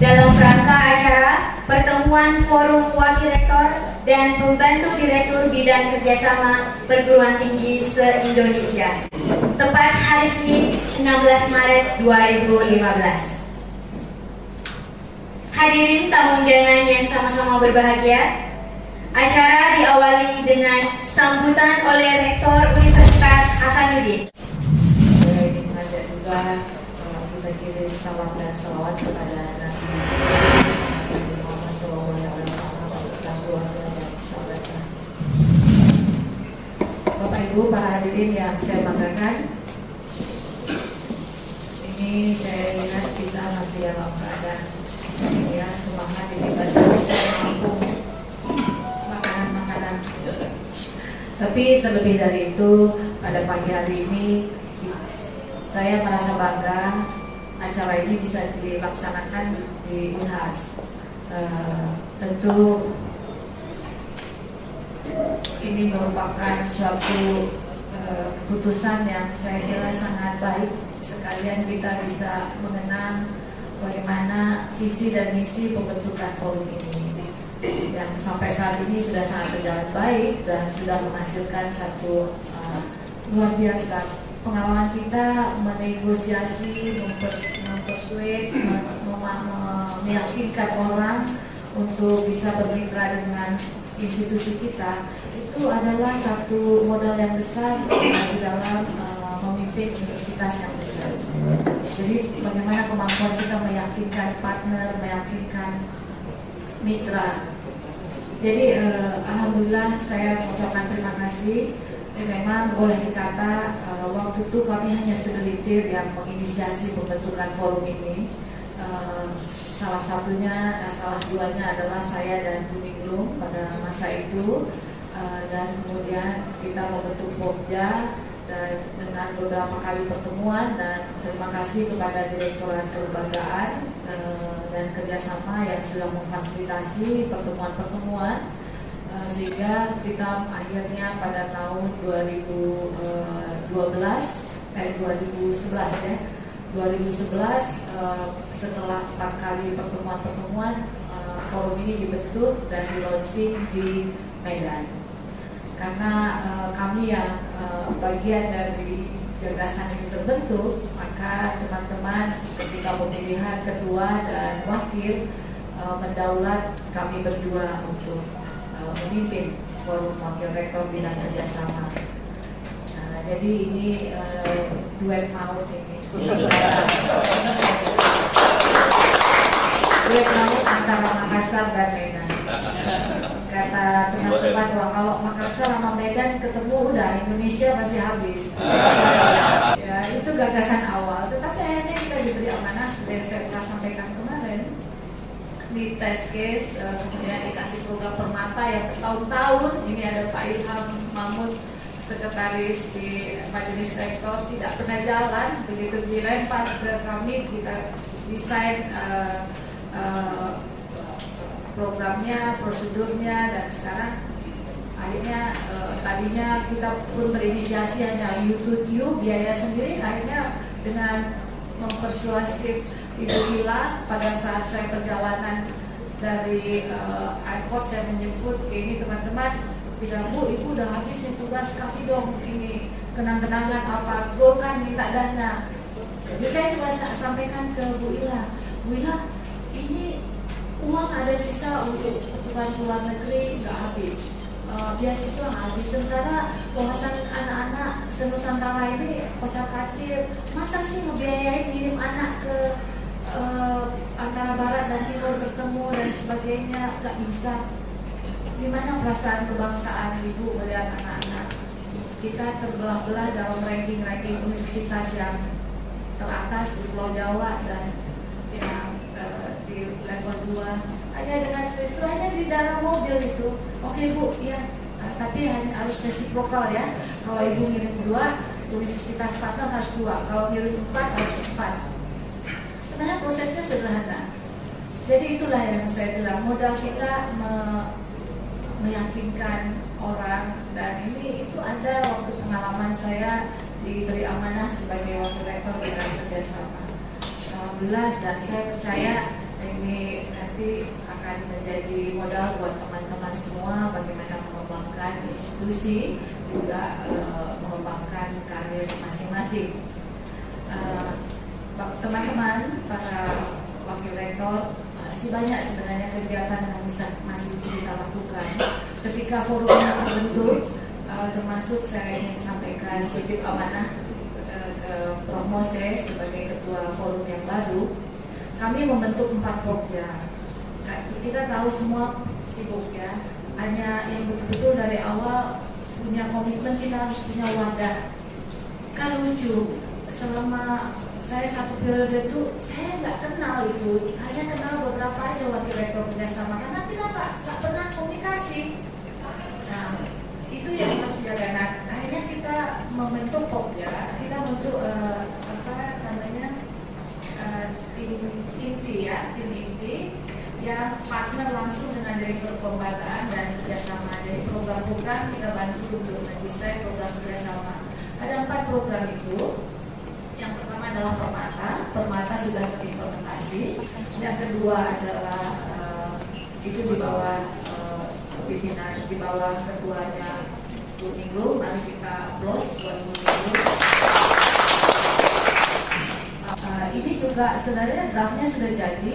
dalam rangka acara pertemuan Forum Wakil Rektor dan Pembantu Direktur Bidang Kerjasama Perguruan Tinggi se-Indonesia, tepat hari Senin 16 Maret 2015. Hadirin tamu undangan yang sama-sama berbahagia, acara diawali dengan sambutan oleh Rektor Universitas Hasanuddin. Saya ingin mengajak juga kita kirim salam dan salawat kepada Nabi Muhammad SAW beserta keluarga dan sahabatnya. Bapak Ibu, para hadirin yang saya banggakan, ini saya lihat kita masih dalam keadaan ya semangat ini bahasa saya mampu makanan. Tapi terlebih dari itu, pada pagi hari ini saya merasa bangga acara ini bisa dilaksanakan di Unhas. Tentu ini merupakan suatu keputusan yang saya kira sangat baik. Sekalian kita bisa mengenang bagaimana visi dan misi pembentukan forum ini, yang sampai saat ini sudah sangat berjalan baik dan sudah menghasilkan satu luar biasa pengalaman kita menegosiasi, mempersuade, meyakinkan orang untuk bisa bermitra dengan institusi kita. Itu adalah satu modal yang besar di dalam memimpin universitas yang besar. Jadi bagaimana kemampuan kita meyakinkan partner, meyakinkan mitra. Jadi alhamdulillah saya mengucapkan terima kasih. Memang boleh dikata waktu itu kami hanya segelintir yang menginisiasi pembentukan forum ini. Salah satunya, salah duanya adalah saya dan Bu Ninglung pada masa itu. Dan kemudian kita membentuk Pokja dan dengan beberapa kali pertemuan, dan terima kasih kepada Direktorat Kelembagaan dan Kerjasama yang sudah memfasilitasi pertemuan-pertemuan sehingga kita akhirnya pada tahun 2011 ya 2011 setelah 4 kali pertemuan forum ini dibentuk dan di launching di Medan. Karena kami yang bagian dari gagasan ini terbentuk, maka teman-teman ketika pemilihan ketua dan wakil mendaulat kami berdua untuk memimpin Forum Wakil Rektor Bidang Kerjasama. Jadi ini duet maut ini. Duet maut antara Makassar dan Medan. Kata teman-teman bahwa kalau Makassar sama Medan ketemu udah Indonesia masih habis. Ya, itu gagasan awal. Tetapi akhirnya kita diberi amanah seperti yang saya telah sampaikan kemarin, di test case, kemudian dikasih program permata yang bertahun-tahun. Ini ada Pak Ilham Mahmud, sekretaris di Majelis Rektor, tidak pernah jalan. Begitu dilempar ke kami, kita desain programnya, prosedurnya, dan sekarang akhirnya tadinya kita pun berinisiasi hanya YouTube biaya sendiri. Akhirnya dengan mempersuasif Ibu Hila, pada saat saya perjalanan dari airport, saya menjemput ini teman-teman, bilang, Bu, Ibu udah habis nih tugas, kasih dong ini kenang-kenangan apa, Golkar minta dana. Jadi saya coba sampaikan ke Bu Hila, Bu Hila, ini uang ada sisa untuk keperluan luar negeri nggak habis, beasiswa nggak habis. Sementara wawasan anak-anak senusantara ini kocar kacir, masa sih ngebiayain ngirim anak ke antara barat dan timur bertemu dan sebagainya, nggak bisa. Gimana perasaan kebangsaan Ibu melihat anak-anak kita terbelah-belah dalam ranking-ranking universitas yang teratas di Pulau Jawa dan yang di level 2 hanya dengan seperti itu, hanya di dalam mobil itu. Oke Bu, ya, tapi hanya harus resiprokal ya. Kalau Ibu ngirim 2, universitas partner harus 2. Kalau ngirim 4 harus 4. Sebenarnya prosesnya sederhana. Jadi itulah yang saya bilang, modal kita meyakinkan orang. Dan ini itu ada waktu pengalaman saya diberi amanah sebagai wakil rektor Bidang Kerjasama. Alhamdulillah, dan saya percaya Ini nanti akan menjadi modal buat teman-teman semua bagaimana mengembangkan institusi, juga mengembangkan karir masing-masing. Teman-teman, para wakil rektor, masih banyak sebenarnya kegiatan yang masih kita lakukan. Ketika forumnya terbentuk, termasuk saya ingin sampaikan titip amanah ke Prof. Moses sebagai ketua forum yang baru. Kami membentuk 4 program. Kita tahu semua sibuk ya. Hanya yang betul-betul dari awal punya komitmen, kita harus punya wadah. Kan lucu, selama saya 1 periode itu saya nggak kenal itu, hanya kenal beberapa aja wakil rektor kerjasama karena kita nggak pernah komunikasi. Nah, itu yang harus dijaga. Nah, akhirnya kita membentuk POP-nya, kita bentuk tim inti yang partner langsung dengan direktur kelembagaan dan kerjasama. Dari program-program kita bantu untuk mendesain program kerjasama. Ada 4 program itu. Yang pertama adalah Permata sudah terimplementasi. Yang kedua adalah itu di bawah pimpinan, di bawah ketuanya Bu Ningrum. Mari kita applause buat Bu Ningrum. Ini juga sebenarnya draftnya sudah jadi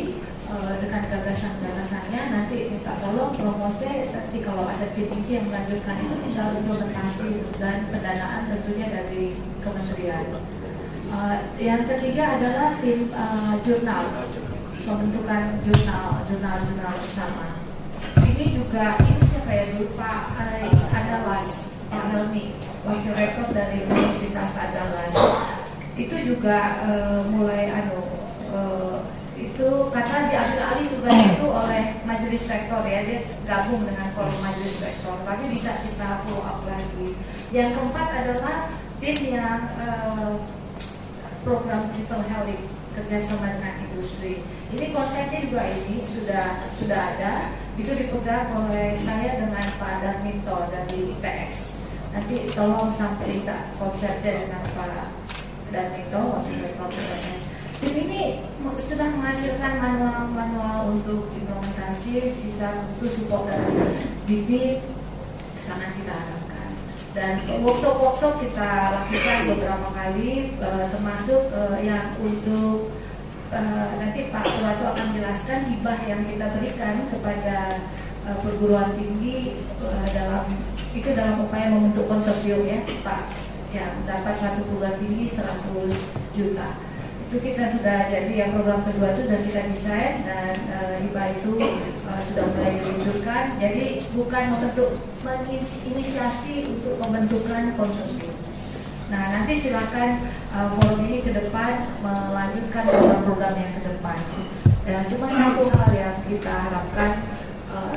dengan gagasan-gagasannya. Nanti minta tolong promose, nanti kalau ada tim inti yang melanjutkan itu tinggal implementasi dan pendanaan tentunya dari kementerian. Yang ketiga adalah tim jurnal, pembentukan jurnal bersama. Ini juga, ini siapa ya dulu, Pak Andalas, Pak Helmi, wakil rektor dari Universitas Andalas. Itu juga mulai itu karena diambil alih tugas itu oleh majelis rektor ya, dia gabung dengan forum majelis rektor, tapi bisa kita follow up lagi. Yang keempat adalah tim yang program Triple Helix kerjasama dengan industri. Ini konsepnya juga ini sudah ada, itu dipegang oleh saya dengan Pak Darminto dari ITS. Nanti tolong sampaikan konsepnya dengan Pak Darminto wakil rektor PNS. Tim ini sudah menghasilkan manual untuk implementasi, sisa untuk support dan didik sangat kita harapkan. Dan workshop kita lakukan beberapa kali, termasuk yang untuk nanti Pak Ketua itu akan menjelaskan hibah yang kita berikan kepada perguruan tinggi dalam upaya membentuk konsorsium ya Pak, yang dapat 1 perguruan tinggi 100 juta. Itu kita sudah jadi yang program kedua itu dan kita desain, dan hibah itu sudah mulai diluncurkan. Jadi bukan menginisiasi untuk pembentukan konsorsium. Nah, nanti silakan forum ini ke depan melanjutkan program-program yang ke depan. Dan cuma satu hal yang kita harapkan,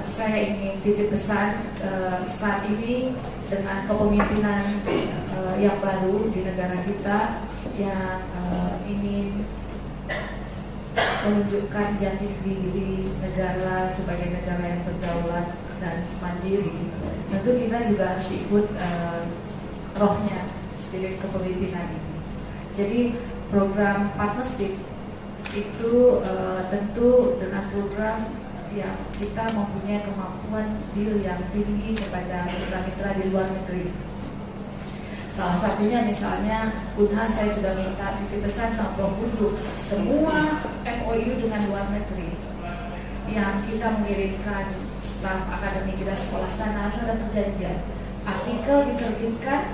saya ingin titip pesan saat ini dengan kepemimpinan yang baru di negara kita yang ingin menunjukkan jati diri negara sebagai negara yang berdaulat dan mandiri. Tentu kita juga harus ikut rohnya, spirit kepemimpinan ini. Jadi program partnership itu tentu dengan program yang kita mempunyai kemampuan deal yang tinggi kepada mitra-mitra di luar negeri. Salah satunya misalnya Unhas, saya sudah minta titip pesan sama Prof. Bundu, semua MOU dengan luar negeri yang kita mengirimkan staf akademik kita sekolah sana harus ada perjanjian. Artikel diterbitkan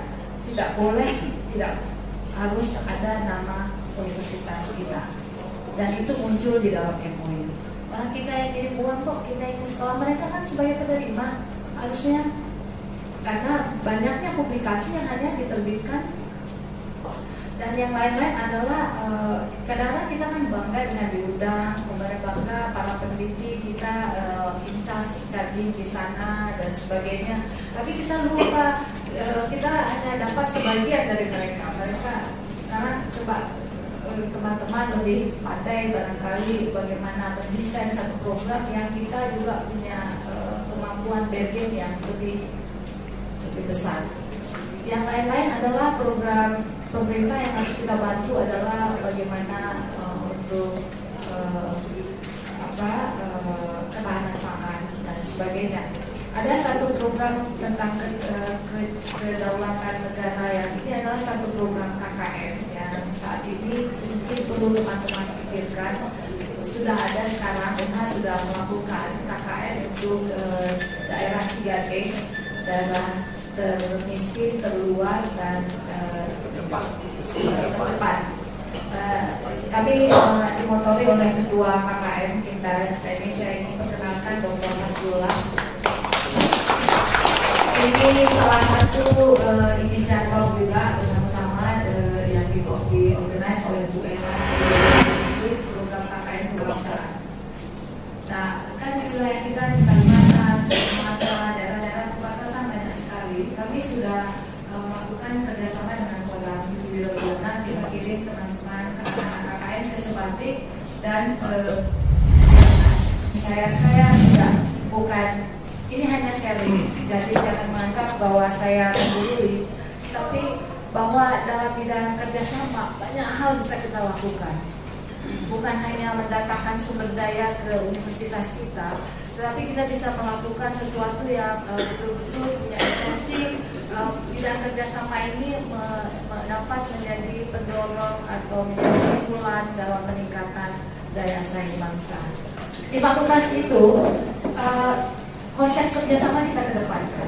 tidak harus ada nama universitas kita, dan itu muncul di dalam MOU. Orang kita yang kirim uang kok, kita ingin sekolah, mereka kan sebagai penerima harusnya, karena banyaknya publikasi yang hanya diterbitkan. Dan yang lain-lain adalah kadang-kadang kita kan bangga dengan diundang, kemudian bangga para peneliti kita charging di sana dan sebagainya. Tapi kita lupa kita hanya dapat sebagian dari mereka. Sekarang coba teman-teman lebih pandai barangkali bagaimana mendesain satu program yang kita juga punya kemampuan bargain yang lebih besar. Yang lain-lain adalah program pemerintah yang harus kita bantu adalah bagaimana untuk sebagainya. Ada satu program tentang kedaulatan negara yang ini adalah satu program KKN yang saat ini mungkin perlu teman-teman pikirkan. Sudah ada sekarang, Unhas sudah melakukan KKN untuk daerah 3T, daerah termiskin, terluar, dan terdepan. Kami dimotori oleh Ketua KKN kita Indonesia ini, perkenalkan Dr. Hasbullah. Ini salah satu inisiator juga bersama-sama yang diorganize oleh Bu Ena, program KKN kebangsaan. Nah, kan wilayah kita di Kalimantan, Sumatera, daerah-daerah perbatasan banyak sekali. Kami sudah melakukan kerjasama dengan program Biro-Biro. Kita kirim teman-teman KKN ke Sebatik dan saya tidak bukan. Ini hanya sharing, jadi jangan menganggap bahwa saya menggurui, tapi bahwa dalam bidang kerjasama banyak hal bisa kita lakukan. Bukan hanya mendatangkan sumber daya ke universitas kita, tetapi kita bisa melakukan sesuatu yang betul-betul punya esensi. Bidang kerjasama ini dapat menjadi pendorong atau menjadi stimulan dalam peningkatan daya saing bangsa. Di fakultas itu, konsep kerjasama kita kedepankan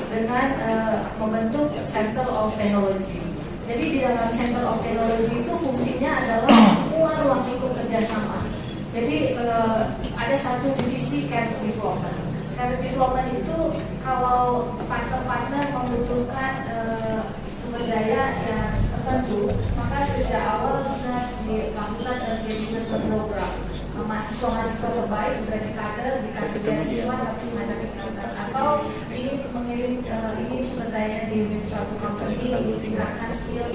dengan membentuk Center of Technology. Jadi di dalam Center of Technology itu fungsinya adalah semua ruang lingkup kerjasama. Jadi ada satu divisi Career Development. Career Development itu kalau partner-partner membutuhkan sumber daya yang tertentu, maka sejak awal bisa dilakukan engagement program. Mahasiswa-mahasiswa terbaik dari kader dikasih beasiswa tapi semacam ikatan, atau ini mengirim ini sumber daya di suatu company tingkatkan skill.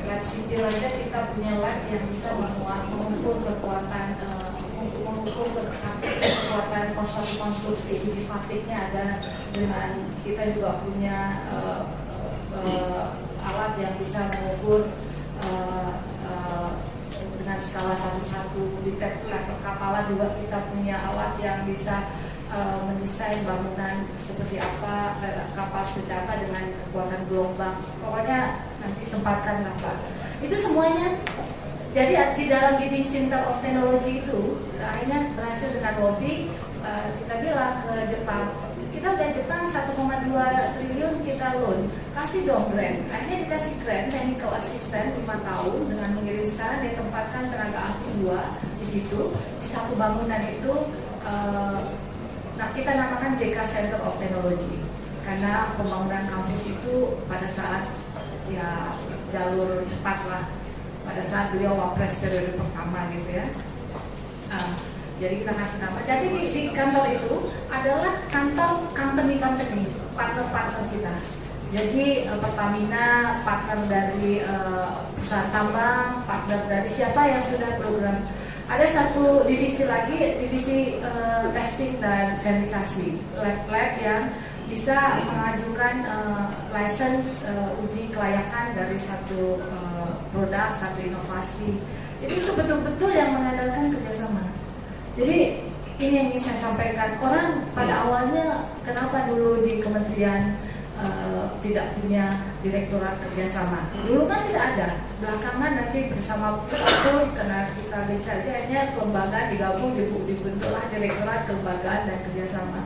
Lab City aja kita punya lab yang bisa mengukur kekuatan kekuatan konstruksi. Jadi fatiknya ada, dengan kita juga punya alat yang bisa mengukur dengan skala 1:1. Di kapalan juga kita punya alat yang bisa mendesain bangunan seperti apa, kapal seperti apa dengan kekuatan gelombang. Pokoknya nanti sempatkan lah Pak. Itu semuanya. Jadi di dalam bidding Center of Technology itu akhirnya berhasil dengan lobby, kita bilang ke Jepang, kita udah Jepang 1,2 triliun kita loan, kasih dong grant. Akhirnya dikasih grant technical assistant 5 tahun dengan mengirim sekarang dia tempatkan tenaga ahli 2 di situ, di satu bangunan itu. Nah, kita namakan JK Center of Technology karena pembangunan kampus itu pada saat ya jalur cepat lah, pada saat beliau wapres periode pertama gitu ya. Jadi kita kasih nama. Jadi di kantor itu adalah kantor company partner kita. Jadi Pertamina partner dari perusahaan tambang, partner dari siapa yang sudah program. Ada satu divisi lagi, divisi testing dan verifikasi, lab yang bisa mengajukan license uji kelayakan dari satu produk, satu inovasi. Jadi itu betul-betul yang mengandalkan kerjasama. Jadi ini yang ingin saya sampaikan. Orang pada awalnya kenapa dulu di kementerian tidak punya direktorat kerjasama? Dulu kan tidak ada. Belakangan nanti bersama Pak karena kita bicara, akhirnya kelembagaan digabung, dibentuklah direktorat kelembagaan dan kerjasama.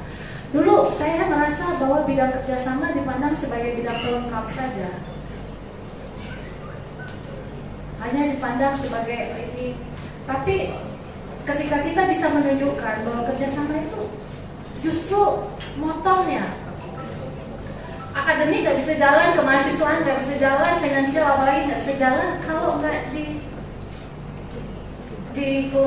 Dulu saya merasa bahwa bidang kerjasama dipandang sebagai bidang pelengkap saja. Hanya dipandang sebagai ini. Tapi ketika kita bisa menunjukkan bahwa kerjasama itu justru motornya, akademik nggak bisa jalan, kemahasiswaan nggak bisa jalan, finansial apalagi nggak bisa jalan kalau nggak dibantu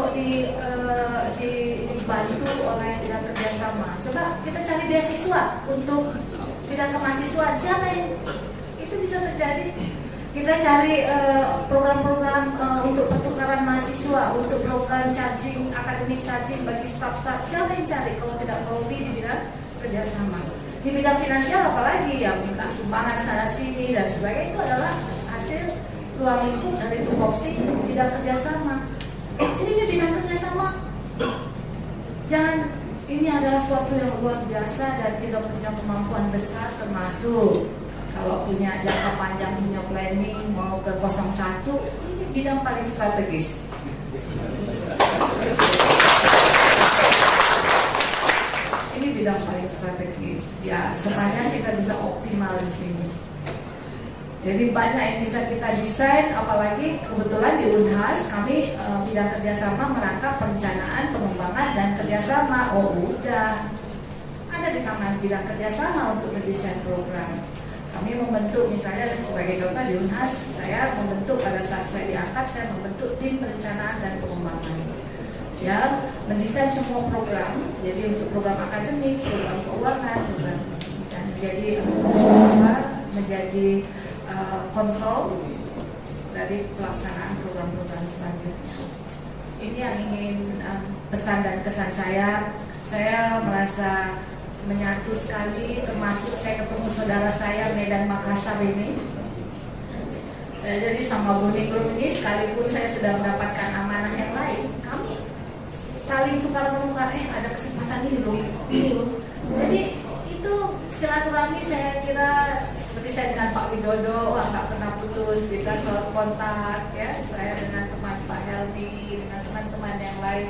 oleh bidang kerjasama. Coba kita cari beasiswa untuk bidang kemahasiswaan, siapa yang itu bisa terjadi? Kita cari program-program untuk pertukaran mahasiswa, untuk program charging, akademik charging bagi staff-staff. Siapa yang cari kalau tidak lobby di bidang kerjasama? Di bidang finansial apalagi yang minta sumbangan sana sini dan sebagainya, itu adalah hasil ruang lingkup dari tupoksi bidang kerjasama. Ini bidang kerjasama. Jangan Ini adalah suatu yang luar biasa dan kita punya kemampuan besar, termasuk kalau punya jangka panjang, punya planning mau ke 01, ini bidang paling strategis. Ini bidang paling strategis. Ya, sepanjang kita bisa optimal di sini. Jadi banyak yang bisa kita desain, apalagi kebetulan di Unhas kami bidang kerjasama merangkap perencanaan, pengembangan dan kerjasama. Oh udah ada di tangan bidang kerjasama untuk mendesain program. Kami membentuk, misalnya sebagai contoh di Unhas, saya membentuk pada saat saya diangkat, saya membentuk tim perencanaan dan pengembangan yang mendesain semua program. Jadi untuk program akademik, program keuangan, program dan menjadi kontrol dari pelaksanaan program-program selanjutnya. Ini yang ingin pesan dan kesan saya. Saya merasa menyatu sekali, termasuk saya ketemu saudara saya Medan Makassar ini. Jadi sama Boni Group ini, sekalipun saya sudah mendapatkan amanah yang lain, kami saling tukar-menukar, ada kesempatan ini loh. Jadi itu silaturahmi saya kira seperti saya dengan Pak Widodo, nggak pernah putus, kita selalu kontak ya. Saya dengan teman Pak Helmi, dengan teman-teman yang lain,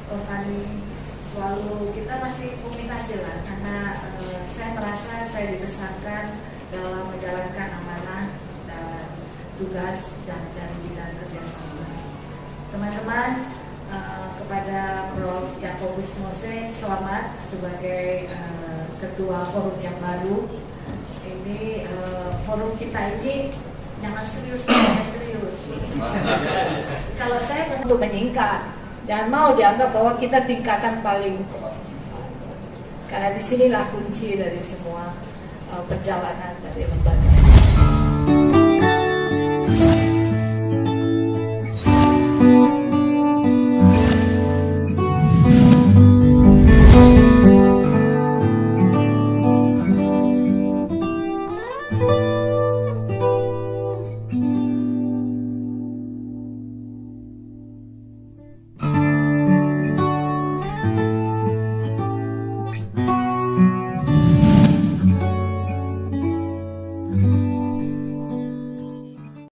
Fani, selalu kita masih komunikasi lah, karena saya merasa saya dibesarkan dalam menjalankan amanah dan tugas dan bidang kerjasama. Teman-teman, kepada Prof. Yakobus Mose, selamat sebagai ketua forum yang baru. Ini forum kita ini jangan serius. Kalau saya untuk menyingkat, jangan mau dianggap bahwa kita tingkatan paling, karena disinilah kunci dari semua perjalanan dari lembaga.